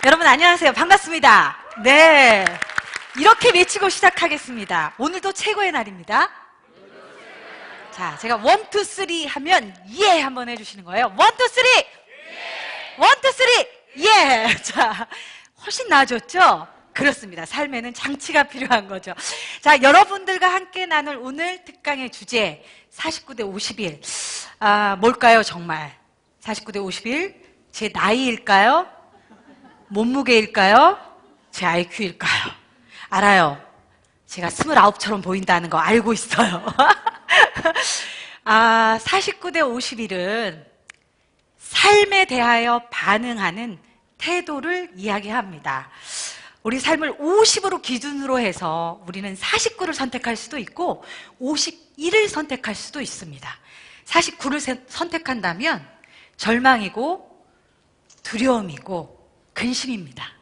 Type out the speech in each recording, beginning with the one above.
여러분 안녕하세요. 반갑습니다. 네, 이렇게 외치고 시작하겠습니다. 오늘도 최고의 날입니다. 자, 제가 1, 2, 3 하면 예 한번 해주시는 거예요. 1, 2, 3! 1, 2, 3! 예! 자, 훨씬 나아졌죠? 그렇습니다. 삶에는 장치가 필요한 거죠. 자, 여러분들과 함께 나눌 오늘 특강의 주제 49대 50일. 뭘까요 정말? 49대 50일? 제 나이일까요? 몸무게일까요? 제 IQ일까요? 알아요. 제가 29처럼 보인다는 거 알고 있어요. 49대 50일은 삶에 대하여 반응하는 태도를 이야기합니다. 우리 삶을 50으로 기준으로 해서 우리는 49를 선택할 수도 있고 51을 선택할 수도 있습니다. 49를 선택한다면 절망이고 두려움이고 근심입니다.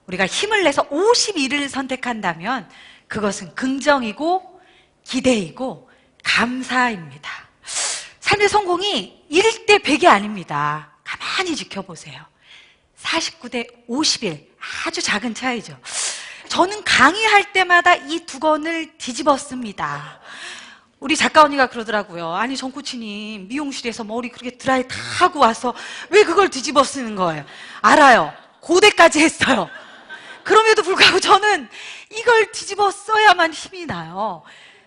우리가 힘을 내서 51을 선택한다면 그것은 긍정이고 기대이고 감사입니다. 삶의 성공이 1대 100이 아닙니다. 가만히 지켜보세요. 49대 50일, 아주 작은 차이죠. 저는 강의할 때마다 이 두 권을 뒤집었습니다. 우리 작가 언니가 그러더라고요. 아니 정코치님 미용실에서 머리 그렇게 드라이 다 하고 와서 왜 그걸 뒤집어 쓰는 거예요? 알아요. 고대까지 했어요. 그럼에도 불구하고 저는 이걸 뒤집어 써야만 힘이 나요.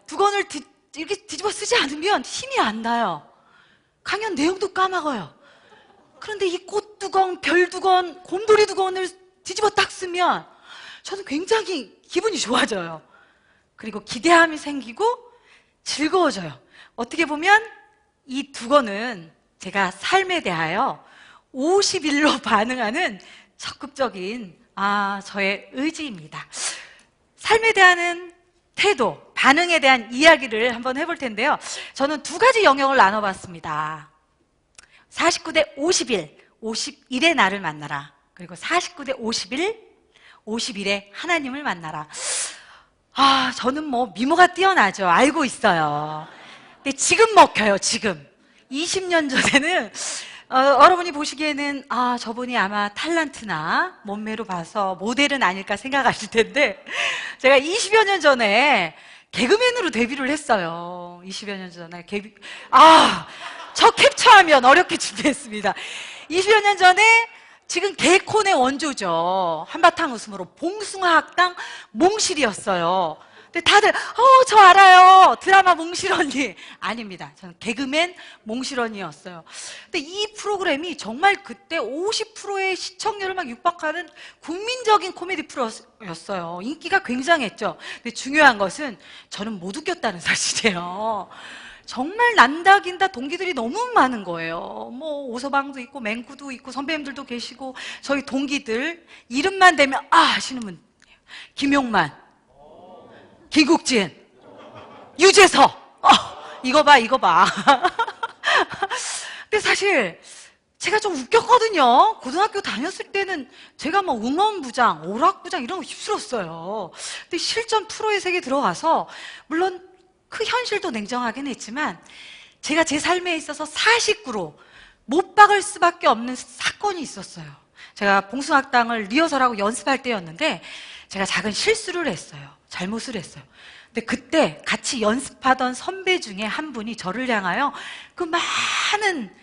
두 권을 이렇게 뒤집어 쓰지 않으면 힘이 안 나요. 강연 내용도 까먹어요. 그런데 이 꽃 두 권, 별 두 권, 곰돌이 두 권을 뒤집어 딱 쓰면 저는 굉장히 기분이 좋아져요. 그리고 기대함이 생기고 즐거워져요. 어떻게 보면 이 두 권은 제가 삶에 대하여 50일로 반응하는 적극적인 저의 의지입니다. 삶에 대한 태도, 반응에 대한 이야기를 한번 해볼 텐데요. 저는 두 가지 영역을 나눠봤습니다. 49대 50일, 51의 나를 만나라. 그리고 49대 50일, 50일의 하나님을 만나라. 저는 뭐 미모가 뛰어나죠. 알고 있어요. 근데 지금 먹혀요, 지금. 20년 전에는 여러분이 보시기에는 저분이 아마 탤런트나 몸매로 봐서 모델은 아닐까 생각하실 텐데 제가 20여 년 전에 개그맨으로 데뷔를 했어요. 20여 년 전에 저 캡처하면 어렵게 준비했습니다. 20여 년 전에 지금 개콘의 원조죠. 한바탕 웃음으로 봉숭아학당 몽실이었어요. 근데 다들 저 알아요. 드라마 몽실 언니. 아닙니다. 저는 개그맨 몽실 언니였어요. 근데 이 프로그램이 정말 그때 50%의 시청률을 막 육박하는 국민적인 코미디 프로였어요. 인기가 굉장했죠. 근데 중요한 것은 저는 못 웃겼다는 사실이에요. 정말 난다긴다 동기들이 너무 많은 거예요. 뭐 오서방도 있고 맹구도 있고 선배님들도 계시고 저희 동기들 이름만 대면 하시는 분 김용만, 김국진, 유재석 이거 봐 근데 사실 제가 좀 웃겼거든요. 고등학교 다녔을 때는 제가 뭐 응원부장, 오락부장 이런 거 휩쓸었어요. 근데 실전 프로의 세계에 들어가서 물론 그 현실도 냉정하긴 했지만 제가 제 삶에 있어서 49로 못 박을 수밖에 없는 사건이 있었어요. 제가 봉숭아학당을 리허설하고 연습할 때였는데 제가 작은 실수를 했어요. 잘못을 했어요. 근데 그때 같이 연습하던 선배 중에 한 분이 저를 향하여 그 많은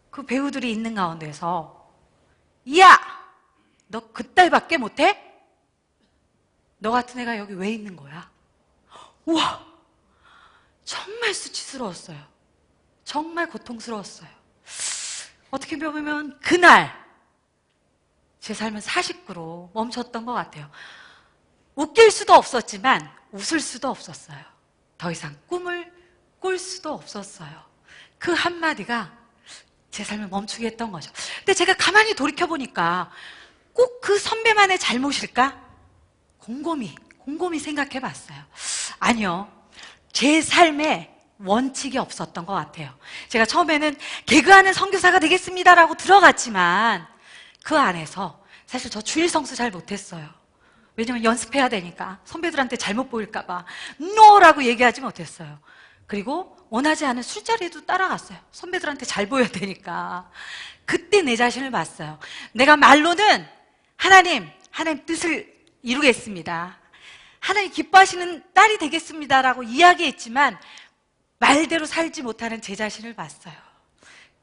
그 배우들이 있는 가운데서 야! 너 그딸밖에 못해? 너 같은 애가 여기 왜 있는 거야? 우와! 정말 수치스러웠어요. 정말 고통스러웠어요. 어떻게 보면 그날 제 삶은 49로 멈췄던 것 같아요. 웃길 수도 없었지만 웃을 수도 없었어요. 더 이상 꿈을 꿀 수도 없었어요. 그 한마디가 제 삶을 멈추게 했던 거죠. 근데 제가 가만히 돌이켜보니까 꼭 그 선배만의 잘못일까? 곰곰이 생각해 봤어요. 아니요. 제 삶에 원칙이 없었던 것 같아요. 제가 처음에는 개그하는 선교사가 되겠습니다라고 들어갔지만 그 안에서 사실 저 주일 성수 잘 못했어요. 왜냐면 연습해야 되니까 선배들한테 잘못 보일까 봐 NO라고 얘기하지 못했어요. 그리고 원하지 않은 술자리에도 따라갔어요. 선배들한테 잘 보여야 되니까. 그때 내 자신을 봤어요. 내가 말로는 하나님 뜻을 이루겠습니다. 하나님 기뻐하시는 딸이 되겠습니다라고 이야기했지만 말대로 살지 못하는 제 자신을 봤어요.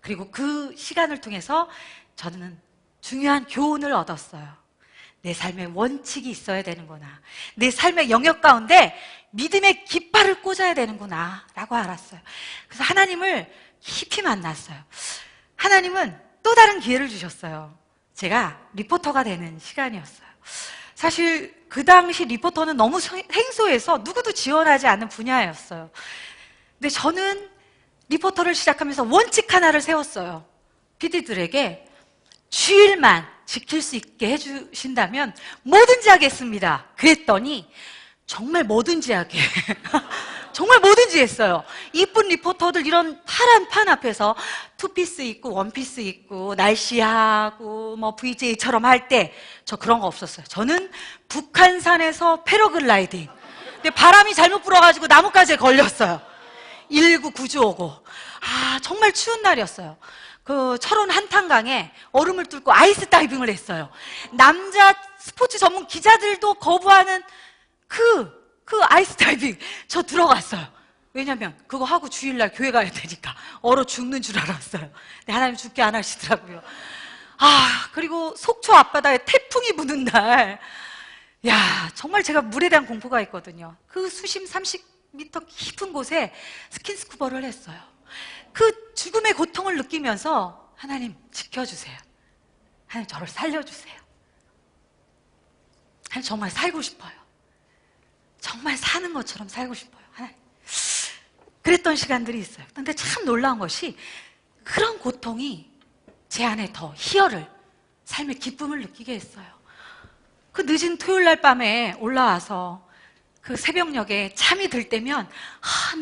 그리고 그 시간을 통해서 저는 중요한 교훈을 얻었어요. 내 삶에 원칙이 있어야 되는구나. 내 삶의 영역 가운데 믿음의 깃발을 꽂아야 되는구나 라고 알았어요. 그래서 하나님을 깊이 만났어요. 하나님은 또 다른 기회를 주셨어요. 제가 리포터가 되는 시간이었어요. 사실 그 당시 리포터는 너무 생소해서 누구도 지원하지 않는 분야였어요. 근데 저는 리포터를 시작하면서 원칙 하나를 세웠어요. PD들에게 주일만 지킬 수 있게 해주신다면 뭐든지 하겠습니다. 그랬더니 정말 뭐든지 하게 정말 뭐든지 했어요. 이쁜 리포터들 이런 파란 판 앞에서 투피스 입고 원피스 입고 날씨하고 뭐 VJ처럼 할 때 저 그런 거 없었어요. 저는 북한산에서 패러글라이딩. 근데 바람이 잘못 불어가지고 나뭇가지에 걸렸어요. 119 구조 오고. 정말 추운 날이었어요. 그 철원 한탄강에 얼음을 뚫고 아이스 다이빙을 했어요. 남자 스포츠 전문 기자들도 거부하는 그 아이스 다이빙 저 들어갔어요. 왜냐면 그거 하고 주일날 교회 가야 되니까 얼어 죽는 줄 알았어요. 근데 하나님 죽게 안 하시더라고요. 그리고 속초 앞바다에 태풍이 부는 날, 정말 제가 물에 대한 공포가 있거든요. 그 수심 30m 깊은 곳에 스킨스쿠버를 했어요. 그 죽음의 고통을 느끼면서 하나님 지켜주세요. 하나님 저를 살려주세요. 하나님 정말 살고 싶어요. 정말 사는 것처럼 살고 싶어요. 하나님. 그랬던 시간들이 있어요. 근데 참 놀라운 것이 그런 고통이 제 안에 더 희열을, 삶의 기쁨을 느끼게 했어요. 그 늦은 토요일 날 밤에 올라와서 그 새벽녘에 잠이 들 때면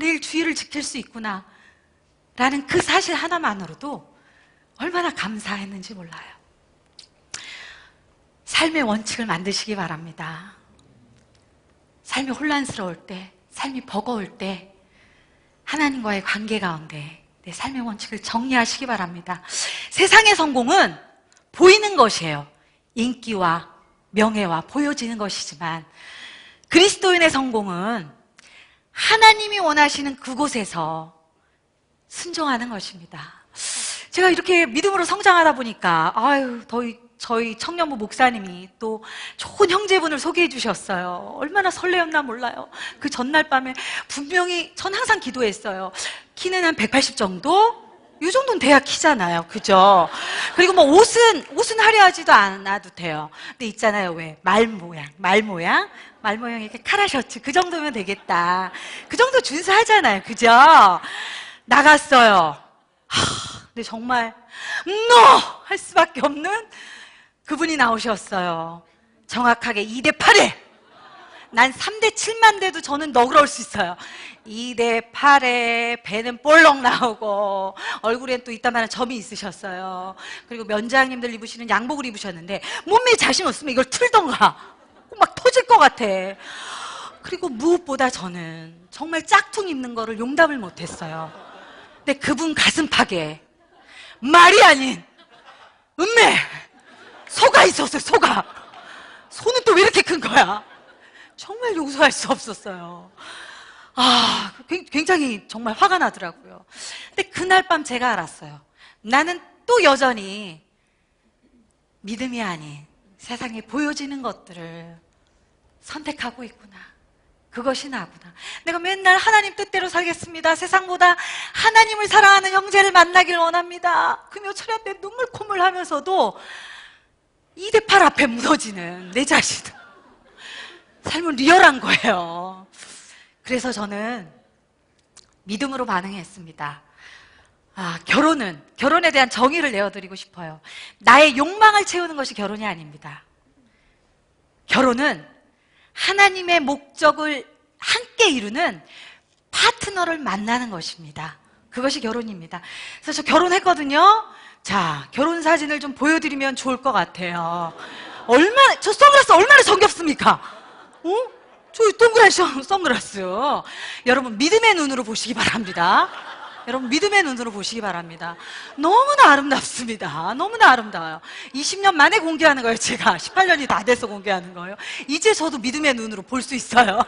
내일 주일을 지킬 수 있구나 라는 그 사실 하나만으로도 얼마나 감사했는지 몰라요. 삶의 원칙을 만드시기 바랍니다. 삶이 혼란스러울 때, 삶이 버거울 때 하나님과의 관계 가운데 내 삶의 원칙을 정리하시기 바랍니다. 세상의 성공은 보이는 것이에요. 인기와 명예와 보여지는 것이지만 그리스도인의 성공은 하나님이 원하시는 그곳에서 순종하는 것입니다. 제가 이렇게 믿음으로 성장하다 보니까 저희 청년부 목사님이 또 좋은 형제분을 소개해 주셨어요. 얼마나 설레었나 몰라요. 그 전날 밤에 분명히 전 항상 기도했어요. 키는 한 180 정도? 이 정도는 돼야 키잖아요. 그죠? 그리고 뭐 옷은 화려하지도 않아도 돼요. 근데 있잖아요. 왜? 말 모양 이렇게 카라 셔츠. 그 정도면 되겠다. 그 정도 준수하잖아요. 그죠? 나갔어요. 근데 정말 할 수밖에 없는 그분이 나오셨어요. 정확하게 2대8에 난 3대7만 돼도 저는 너그러울 수 있어요. 2대8에 배는 볼록 나오고 얼굴엔 또 이따만한 점이 있으셨어요. 그리고 면장님들 입으시는 양복을 입으셨는데 몸매에 자신 없으면 이걸 틀던가 막 터질 것 같아. 그리고 무엇보다 저는 정말 짝퉁 입는 거를 용납을 못했어요. 근데 그분 가슴팍에 말이 아닌 소가 있었어요. 소는 또 왜 이렇게 큰 거야? 정말 용서할 수 없었어요. 굉장히 정말 화가 나더라고요. 근데 그날 밤 제가 알았어요. 나는 또 여전히 믿음이 아닌 세상에 보여지는 것들을 선택하고 있구나. 그것이 나구나. 내가 맨날 하나님 뜻대로 살겠습니다. 세상보다 하나님을 사랑하는 형제를 만나길 원합니다. 금요 철야 때 눈물 콧물 하면서도 2대8 앞에 무너지는 내 자신. 삶은 리얼한 거예요. 그래서 저는 믿음으로 반응했습니다. 결혼에 대한 정의를 내어드리고 싶어요. 나의 욕망을 채우는 것이 결혼이 아닙니다. 결혼은 하나님의 목적을 함께 이루는 파트너를 만나는 것입니다. 그것이 결혼입니다. 그래서 저 결혼했거든요. 자, 결혼 사진을 좀 보여드리면 좋을 것 같아요. 저 선글라스 얼마나 정겹습니까? 저 동그란 선글라스. 여러분, 믿음의 눈으로 보시기 바랍니다. 여러분 믿음의 눈으로 보시기 바랍니다. 너무나 아름답습니다. 너무나 아름다워요. 20년 만에 공개하는 거예요. 제가 18년이 다 돼서 공개하는 거예요. 이제 저도 믿음의 눈으로 볼 수 있어요.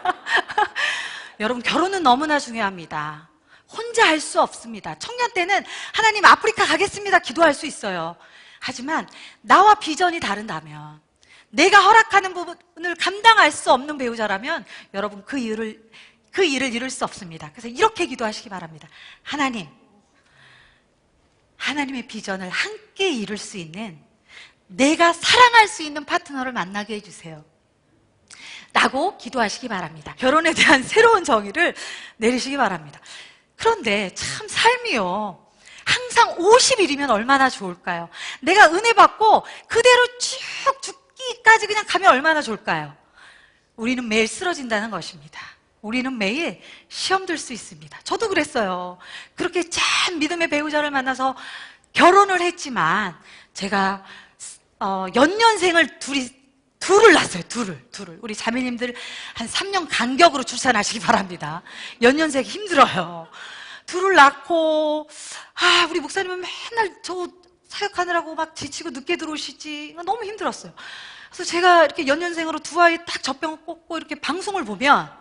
여러분 결혼은 너무나 중요합니다. 혼자 할 수 없습니다. 청년 때는 하나님 아프리카 가겠습니다 기도할 수 있어요. 하지만 나와 비전이 다른다면, 내가 허락하는 부분을 감당할 수 없는 배우자라면 여러분 그 일을 이룰 수 없습니다. 그래서 이렇게 기도하시기 바랍니다. 하나님, 하나님의 비전을 함께 이룰 수 있는, 내가 사랑할 수 있는 파트너를 만나게 해주세요 라고 기도하시기 바랍니다. 결혼에 대한 새로운 정의를 내리시기 바랍니다. 그런데 참 삶이요, 항상 50일이면 얼마나 좋을까요? 내가 은혜 받고 그대로 쭉 죽기까지 그냥 가면 얼마나 좋을까요? 우리는 매일 쓰러진다는 것입니다. 우리는 매일 시험 들 수 있습니다. 저도 그랬어요. 그렇게 참 믿음의 배우자를 만나서 결혼을 했지만, 제가 연년생을 둘을 낳았어요. 둘을. 우리 자매님들 한 3년 간격으로 출산하시기 바랍니다. 연년생 힘들어요. 둘을 낳고, 우리 목사님은 맨날 저 사역하느라고 막 지치고 늦게 들어오시지. 너무 힘들었어요. 그래서 제가 이렇게 연년생으로 두 아이 딱 젖병 꽂고 이렇게 방송을 보면,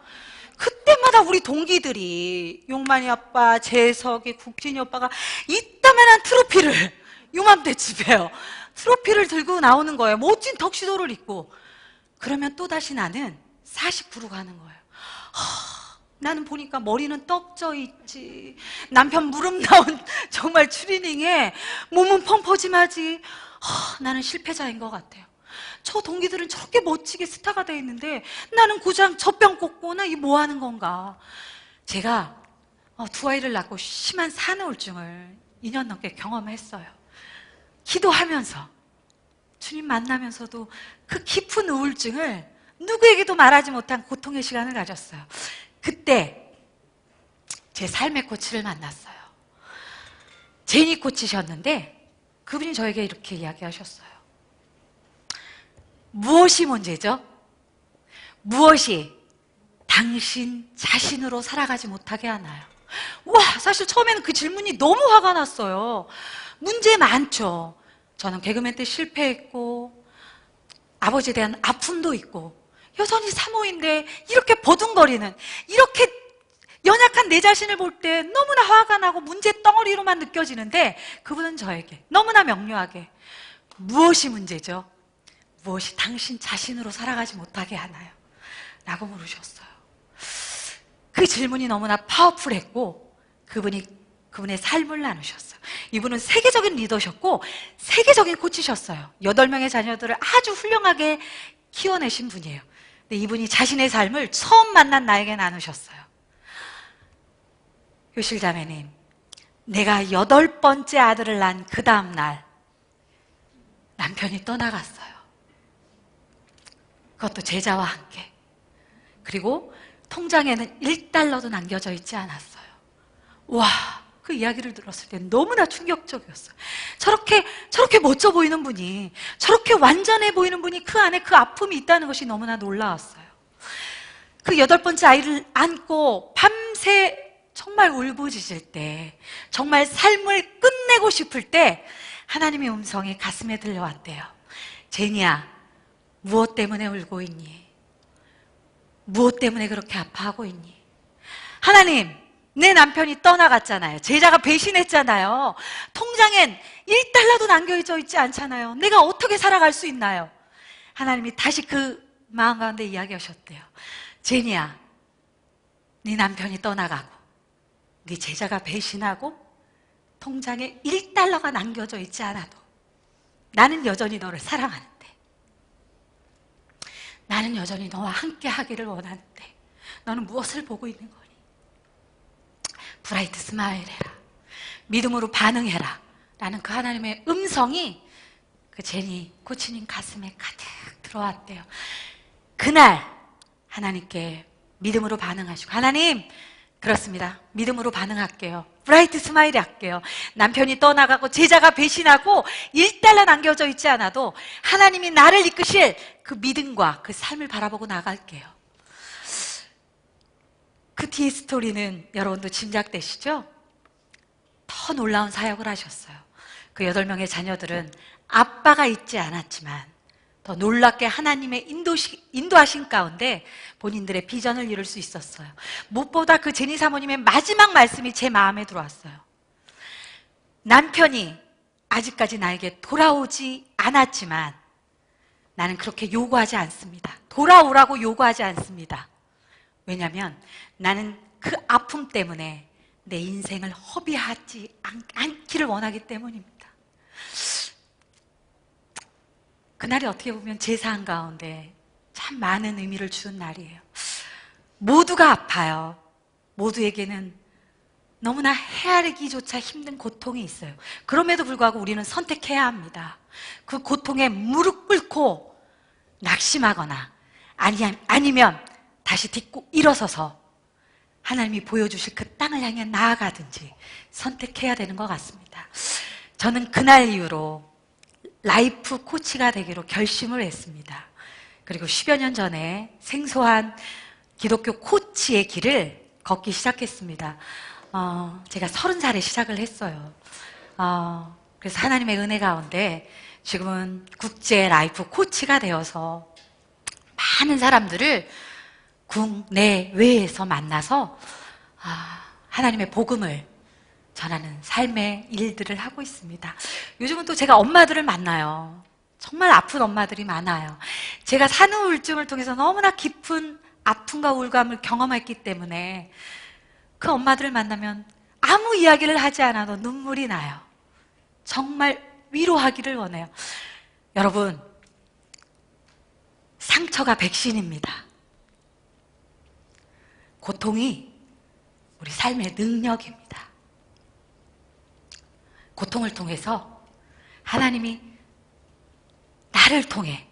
그때마다 우리 동기들이, 용만이 아빠, 재석이, 국진이 오빠가 이따만한 트로피를, 요맘때쯤에요, 트로피를 들고 나오는 거예요. 멋진 턱시도를 입고. 그러면 또다시 나는 49로 가는 거예요. 나는 보니까 머리는 떡져 있지, 남편 무릎 나온 정말 추리닝에 몸은 펑퍼짐하지. 나는 실패자인 것 같아요. 저 동기들은 저렇게 멋지게 스타가 돼 있는데 나는 고장 젖병 꽂고, 나 이 뭐 하는 건가. 제가 두 아이를 낳고 심한 산후우울증을 2년 넘게 경험했어요. 기도하면서, 주님 만나면서도 그 깊은 우울증을 누구에게도 말하지 못한 고통의 시간을 가졌어요. 그때 제 삶의 코치를 만났어요. 제니 코치셨는데 그분이 저에게 이렇게 이야기하셨어요. 무엇이 문제죠? 무엇이 당신 자신으로 살아가지 못하게 하나요? 와, 사실 처음에는 그 질문이 너무 화가 났어요. 문제 많죠. 저는 개그맨 때 실패했고, 아버지에 대한 아픔도 있고, 여전히 사모인데 이렇게 버둥거리는, 이렇게 연약한 내 자신을 볼 때 너무나 화가 나고 문제 덩어리로만 느껴지는데, 그분은 저에게 너무나 명료하게 무엇이 문제죠? 무엇이 당신 자신으로 살아가지 못하게 하나요? 라고 물으셨어요. 그 질문이 너무나 파워풀했고, 그분의 삶을 나누셨어요. 이분은 세계적인 리더셨고 세계적인 코치셨어요. 8명의 자녀들을 아주 훌륭하게 키워내신 분이에요. 근데 이분이 자신의 삶을 처음 만난 나에게 나누셨어요. 효실자매님, 내가 8번째 아들을 낳은 그 다음 날 남편이 떠나갔어요. 그것도 제자와 함께. 그리고 통장에는 1달러도 남겨져 있지 않았어요. 와, 그 이야기를 들었을 때 너무나 충격적이었어요. 저렇게 멋져 보이는 분이, 저렇게 완전해 보이는 분이 그 안에 그 아픔이 있다는 것이 너무나 놀라웠어요. 그 8번째 아이를 안고 밤새 정말 울부짖을 때, 정말 삶을 끝내고 싶을 때 하나님의 음성이 가슴에 들려왔대요. 제니야, 무엇 때문에 울고 있니? 무엇 때문에 그렇게 아파하고 있니? 하나님, 내 남편이 떠나갔잖아요. 제자가 배신했잖아요. 통장엔 1달러도 남겨져 있지 않잖아요. 내가 어떻게 살아갈 수 있나요? 하나님이 다시 그 마음 가운데 이야기하셨대요. 제니야, 네 남편이 떠나가고 네 제자가 배신하고 통장에 1달러가 남겨져 있지 않아도 나는 여전히 너를 사랑하는데, 나는 여전히 너와 함께 하기를 원하는데 너는 무엇을 보고 있는 거니? 브라이트 스마일 해라, 믿음으로 반응해라 라는 그 하나님의 음성이 그 제니 코치님 가슴에 가득 들어왔대요. 그날 하나님께 믿음으로 반응하시고, 하나님, 그렇습니다, 믿음으로 반응할게요. 브라이트 스마일 할게요. 남편이 떠나가고 제자가 배신하고 1달러 남겨져 있지 않아도 하나님이 나를 이끄실 그 믿음과 그 삶을 바라보고 나갈게요. 그 뒤의 스토리는 여러분도 짐작되시죠? 더 놀라운 사역을 하셨어요. 그 8명의 자녀들은 아빠가 있지 않았지만 더 놀랍게 하나님의 인도하신 가운데 본인들의 비전을 이룰 수 있었어요. 무엇보다 그 제니 사모님의 마지막 말씀이 제 마음에 들어왔어요. 남편이 아직까지 나에게 돌아오지 않았지만 나는 그렇게 요구하지 않습니다. 돌아오라고 요구하지 않습니다. 왜냐하면 나는 그 아픔 때문에 내 인생을 허비하지 않기를 원하기 때문입니다. 그날이 어떻게 보면 제 삶 가운데 참 많은 의미를 준 날이에요. 모두가 아파요. 모두에게는 너무나 헤아리기조차 힘든 고통이 있어요. 그럼에도 불구하고 우리는 선택해야 합니다. 그 고통에 무릎 꿇고 낙심하거나 아니면 다시 딛고 일어서서 하나님이 보여주실 그 땅을 향해 나아가든지 선택해야 되는 것 같습니다. 저는 그날 이후로 라이프 코치가 되기로 결심을 했습니다. 그리고 10여 년 전에 생소한 기독교 코치의 길을 걷기 시작했습니다. 제가 30살에 시작을 했어요. 그래서 하나님의 은혜 가운데 지금은 국제 라이프 코치가 되어서 많은 사람들을 국내외에서 만나서 하나님의 복음을 전하는 삶의 일들을 하고 있습니다. 요즘은 또 제가 엄마들을 만나요. 정말 아픈 엄마들이 많아요. 제가 산후 우울증을 통해서 너무나 깊은 아픔과 우울감을 경험했기 때문에 그 엄마들을 만나면 아무 이야기를 하지 않아도 눈물이 나요. 정말 위로하기를 원해요. 여러분, 상처가 백신입니다. 고통이 우리 삶의 능력입니다. 고통을 통해서 하나님이 나를 통해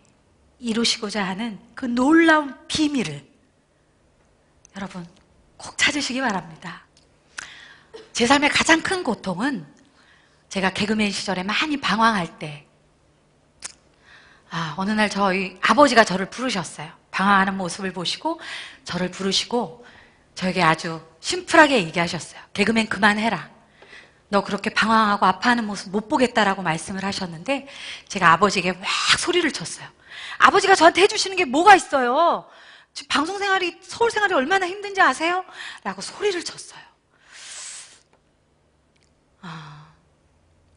이루시고자 하는 그 놀라운 비밀을 여러분 꼭 찾으시기 바랍니다. 제 삶의 가장 큰 고통은 제가 개그맨 시절에 많이 방황할 때 어느 날 저희 아버지가 저를 부르셨어요. 방황하는 모습을 보시고 저를 부르시고 저에게 아주 심플하게 얘기하셨어요. 개그맨 그만해라. 너 그렇게 방황하고 아파하는 모습 못 보겠다라고 말씀을 하셨는데 제가 아버지에게 막 소리를 쳤어요. 아버지가 저한테 해주시는 게 뭐가 있어요? 지금 방송 생활이, 서울 생활이 얼마나 힘든지 아세요? 라고 소리를 쳤어요.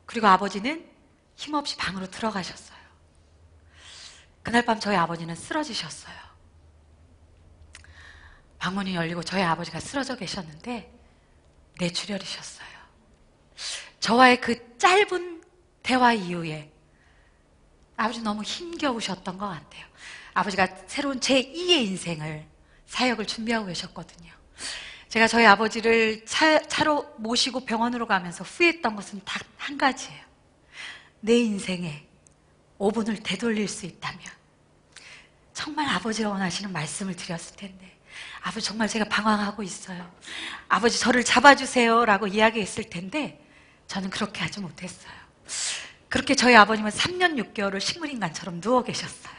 그리고 아버지는 힘없이 방으로 들어가셨어요. 그날 밤 저희 아버지는 쓰러지셨어요. 방문이 열리고 저희 아버지가 쓰러져 계셨는데 뇌출혈이셨어요. 저와의 그 짧은 대화 이후에 아버지 너무 힘겨우셨던 것 같아요. 아버지가 새로운 제2의 인생을, 사역을 준비하고 계셨거든요. 제가 저희 아버지를 차로 모시고 병원으로 가면서 후회했던 것은 딱 한 가지예요. 내 인생에 5분을 되돌릴 수 있다면 정말 아버지가 원하시는 말씀을 드렸을 텐데, 아버지 정말 제가 방황하고 있어요. 아버지 저를 잡아주세요 라고 이야기했을 텐데 저는 그렇게 하지 못했어요. 그렇게 저희 아버님은 3년 6개월을 식물인간처럼 누워 계셨어요.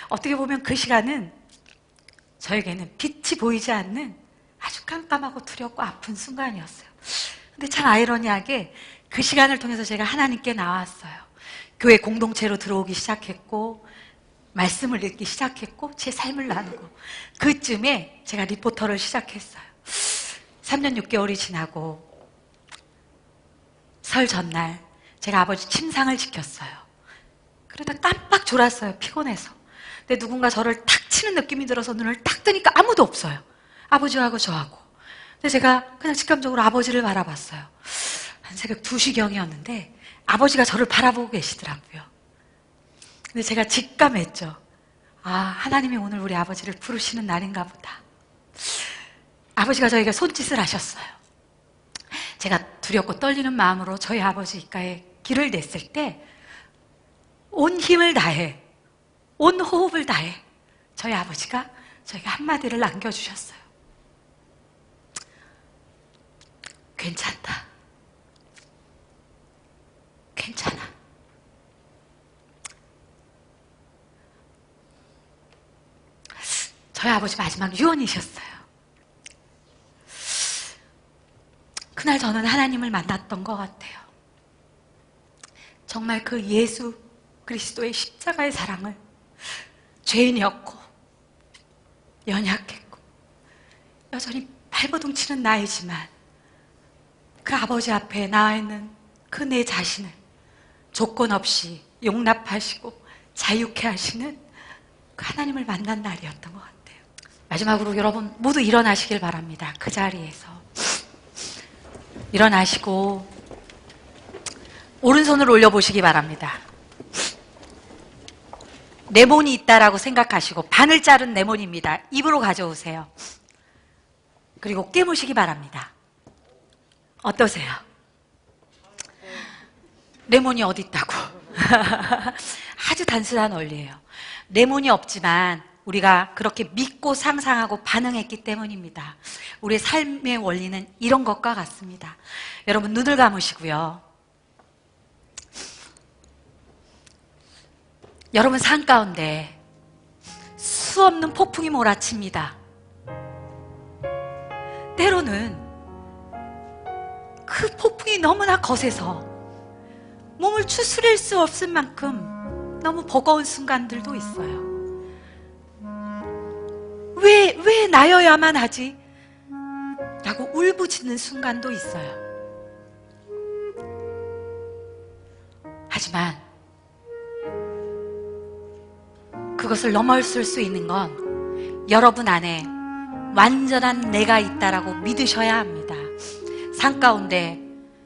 어떻게 보면 그 시간은 저에게는 빛이 보이지 않는 아주 깜깜하고 두렵고 아픈 순간이었어요. 근데 참 아이러니하게 그 시간을 통해서 제가 하나님께 나왔어요. 교회 공동체로 들어오기 시작했고 말씀을 읽기 시작했고 제 삶을 나누고, 그쯤에 제가 리포터를 시작했어요. 3년 6개월이 지나고 설 전날 제가 아버지 침상을 지켰어요. 그러다 깜빡 졸았어요. 피곤해서. 근데 누군가 저를 탁 치는 느낌이 들어서 눈을 딱 뜨니까 아무도 없어요. 아버지하고 저하고. 근데 제가 그냥 직감적으로 아버지를 바라봤어요. 한 새벽 2시경이었는데 아버지가 저를 바라보고 계시더라고요. 근데 제가 직감했죠. 하나님이 오늘 우리 아버지를 부르시는 날인가 보다. 아버지가 저에게 손짓을 하셨어요. 제가 두렵고 떨리는 마음으로 저희 아버지 귓가에 길을 냈을 때 온 힘을 다해, 온 호흡을 다해 저희 아버지가 저에게 한마디를 남겨주셨어요. 괜찮다. 괜찮아. 저희 아버지 마지막 유언이셨어요. 그날 저는 하나님을 만났던 것 같아요. 정말 그 예수 그리스도의 십자가의 사랑을, 죄인이었고 연약했고 여전히 발버둥 치는 나이지만 그 아버지 앞에 나와 있는 그 내 자신을 조건 없이 용납하시고 자유케 하시는 그 하나님을 만난 날이었던 것 같아요. 마지막으로 여러분 모두 일어나시길 바랍니다. 그 자리에서 일어나시고 오른손을 올려보시기 바랍니다. 레몬이 있다라고 생각하시고, 반을 자른 레몬입니다. 입으로 가져오세요. 그리고 깨무시기 바랍니다. 어떠세요? 레몬이 어디 있다고? 아주 단순한 원리예요. 레몬이 없지만 우리가 그렇게 믿고 상상하고 반응했기 때문입니다. 우리의 삶의 원리는 이런 것과 같습니다. 여러분 눈을 감으시고요. 여러분 삶 가운데 수없는 폭풍이 몰아칩니다. 때로는 그 폭풍이 너무나 거세서 몸을 추스릴 수 없을 만큼 너무 버거운 순간들도 있어요. 왜 나여야만 하지? 라고 울부짖는 순간도 있어요. 하지만 그것을 넘어설 수 있는 건 여러분 안에 완전한 내가 있다라고 믿으셔야 합니다. 삶 가운데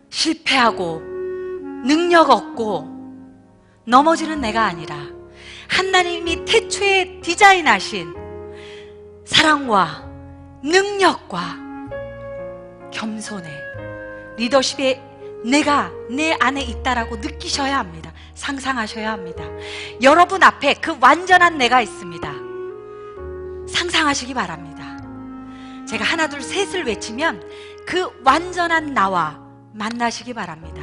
실패하고 능력 없고 넘어지는 내가 아니라 하나님이 태초에 디자인하신 사랑과 능력과 겸손의 리더십의 내가 내 안에 있다라고 느끼셔야 합니다. 상상하셔야 합니다. 여러분 앞에 그 완전한 내가 있습니다. 상상하시기 바랍니다. 제가 하나 둘 셋을 외치면 그 완전한 나와 만나시기 바랍니다.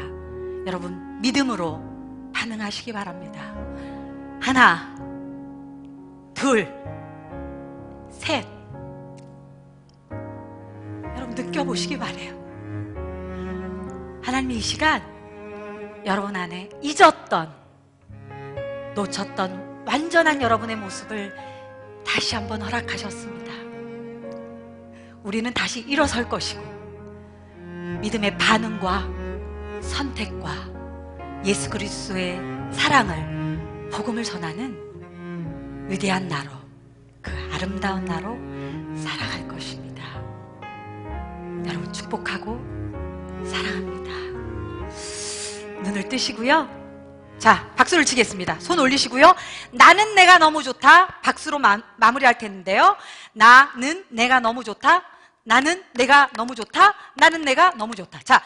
여러분 믿음으로 반응하시기 바랍니다. 하나, 둘, 셋. 여러분 느껴보시기 바래요. 하나님이 이 시간 여러분 안에 잊었던, 놓쳤던 완전한 여러분의 모습을 다시 한번 허락하셨습니다. 우리는 다시 일어설 것이고 믿음의 반응과 선택과 예수 그리스도의 사랑을, 복음을 전하는 위대한 나로, 그 아름다운 나로 살아갈 것입니다. 여러분 축복하고 사랑합니다. 눈을 뜨시고요. 자, 박수를 치겠습니다. 손 올리시고요. 나는 내가 너무 좋다. 박수로 마무리할 텐데요. 나는 내가 너무 좋다. 나는 내가 너무 좋다. 나는 내가 너무 좋다. 자,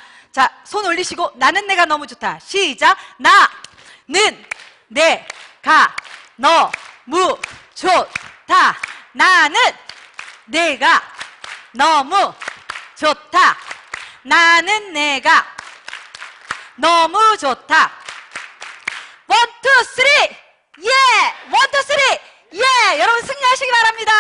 손 올리시고 나는 내가 너무 좋다. 시작. 나는 내가 너무 좋다. 나는 내가 너무 좋다. 나는 내가 너무 좋다. 원, 투, 쓰리! 예! 원, 투, 쓰리! 예! 여러분 승리하시기 바랍니다.